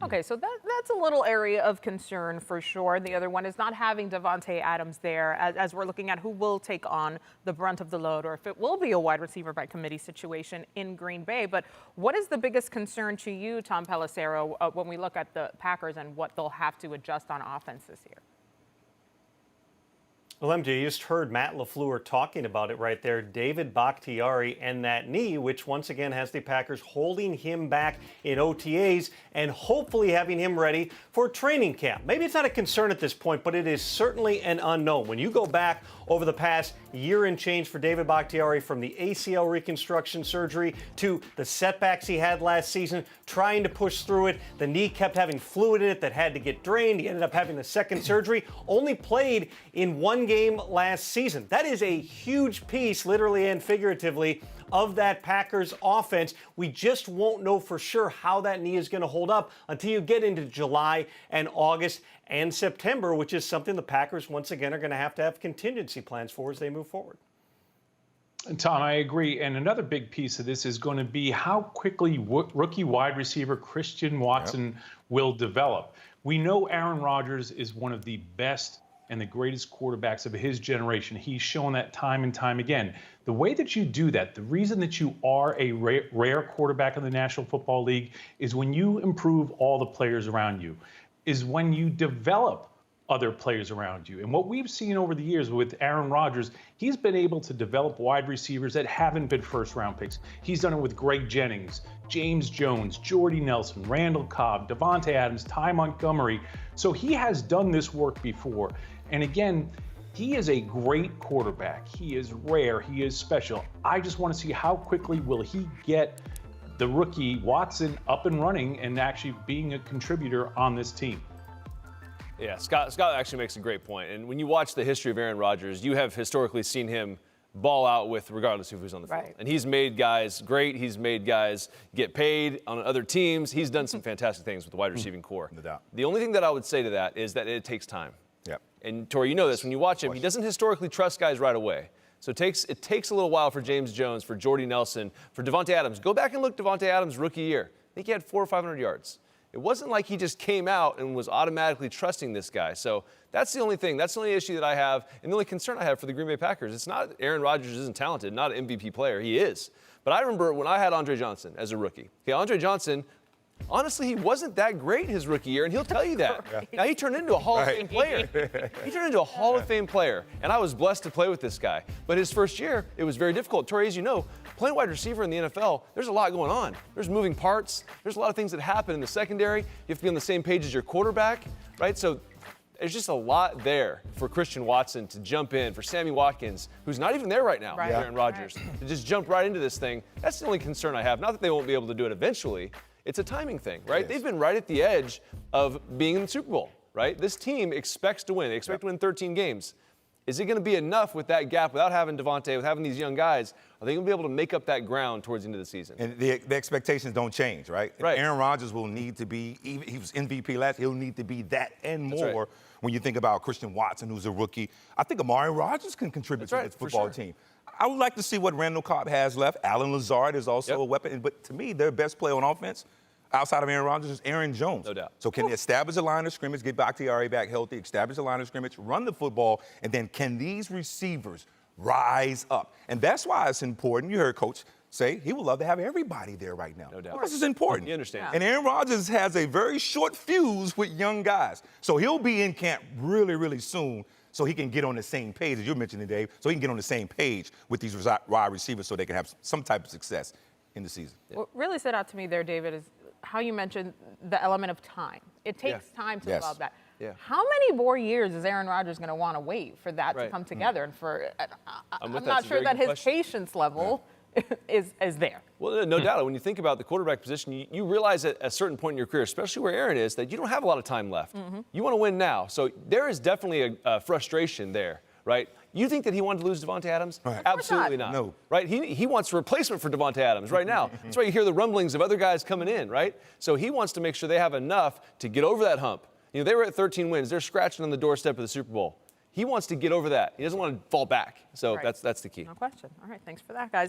Okay, so that's a little area of concern for sure. The other one is not having Davante Adams there as we're looking at who will take on the brunt of the load or if it will be a wide receiver by committee situation in Green Bay. But what is the biggest concern to you, Tom Pelissero, when we look at the Packers and what they'll have to adjust on offense this year? Well, MJ, you just heard Matt LaFleur talking about it right there. David Bakhtiari and that knee, which once again has the Packers holding him back in OTAs and hopefully having him ready for training camp. Maybe it's not a concern at this point, but it is certainly an unknown. When you go back over the past year and change for David Bakhtiari from the ACL reconstruction surgery to the setbacks he had last season, trying to push through it, the knee kept having fluid in it that had to get drained. He ended up having the second surgery, only played in one game last season. That is a huge piece, literally and figuratively, of that Packers offense. We just won't know for sure how that knee is going to hold up until you get into July and August and September, which is something the Packers once again are going to have contingency plans for as they move forward. Tom, I agree. And another big piece of this is going to be how quickly rookie wide receiver Christian Watson will develop. We know Aaron Rodgers is one of the best and the greatest quarterbacks of his generation. He's shown that time and time again. The way that you do that, the reason that you are a rare quarterback in the National Football League is when you improve all the players around you, is when you develop other players around you. And what we've seen over the years with Aaron Rodgers, he's been able to develop wide receivers that haven't been first-round picks. He's done it with Greg Jennings, James Jones, Jordy Nelson, Randall Cobb, Davante Adams, Ty Montgomery. So he has done this work before. And again, he is a great quarterback. He is rare. He is special. I just want to see how quickly will he get the rookie Watson up and running and actually being a contributor on this team. Yeah, Scott actually makes a great point. And when you watch the history of Aaron Rodgers, you have historically seen him ball out with regardless of who's on the field. And he's made guys great. He's made guys get paid on other teams. He's done some fantastic things with the wide receiving core. No doubt. The only thing that I would say to that is that it takes time. Yep. And Tori, you know this. When you watch him, he doesn't historically trust guys right away. So it takes a little while for James Jones, for Jordy Nelson, for Davante Adams. Go back and look Davante Adams' rookie year. I think he had 400 or 500 yards. It wasn't like he just came out and was automatically trusting this guy. So that's the only thing. That's the only issue that I have and the only concern I have for the Green Bay Packers. It's not Aaron Rodgers isn't talented, not an MVP player. He is. But I remember when I had Andre Johnson as a rookie. Okay, Andre Johnson, honestly, he wasn't that great his rookie year, and he'll tell you that. Now, he turned into a Hall of Fame player. He turned into a Hall of Fame player, and I was blessed to play with this guy. But his first year, it was very difficult. Tori, as you know, playing wide receiver in the NFL, there's a lot going on. There's moving parts. There's a lot of things that happen in the secondary. You have to be on the same page as your quarterback, right? So there's just a lot there for Christian Watson to jump in, for Sammy Watkins, who's not even there right now, Aaron Rodgers, to just jump right into this thing. That's the only concern I have. Not that they won't be able to do it eventually. It's a timing thing, right? They've been right at the edge of being in the Super Bowl, right? This team expects to win. They expect to win 13 games. Is it going to be enough with that gap, without having Davante, with having these young guys? Are they going to be able to make up that ground towards the end of the season? And the expectations don't change, right? Aaron Rodgers will need to be, he was MVP last, he'll need to be that and more when you think about Christian Watson, who's a rookie. I think Amari Rodgers can contribute to this football team. I would like to see what Randall Cobb has left. Alan Lazard is also a weapon. But to me, their best player on offense outside of Aaron Rodgers is Aaron Jones. No doubt. So can they establish a line of scrimmage, get Bakhtiari back healthy, establish a line of scrimmage, run the football, and then can these receivers rise up? And that's why it's important. You heard Coach say he would love to have everybody there right now. No doubt. This is important. You understand. And Aaron Rodgers has a very short fuse with young guys. So he'll be in camp really, really soon so he can get on the same page, as you're mentioning, Dave, so he can get on the same page with these wide receivers so they can have some type of success in the season. What really stood out to me there, David, is how you mentioned the element of time. It takes time to develop that. How many more years is Aaron Rodgers going to want to wait for that to come together? And for I'm not sure that his patience level is there. Well, no doubt. When you think about the quarterback position, you realize at a certain point in your career, especially where Aaron is, that you don't have a lot of time left. You want to win now. So there is definitely a frustration there, right? You think that he wanted to lose Davante Adams? Absolutely not. No. Right? He wants a replacement for Davante Adams right now. That's why you hear the rumblings of other guys coming in, right? So he wants to make sure they have enough to get over that hump. You know, they were at 13 wins. They're scratching on the doorstep of the Super Bowl. He wants to get over that. He doesn't want to fall back. So that's the key. No question. All right, thanks for that, guys.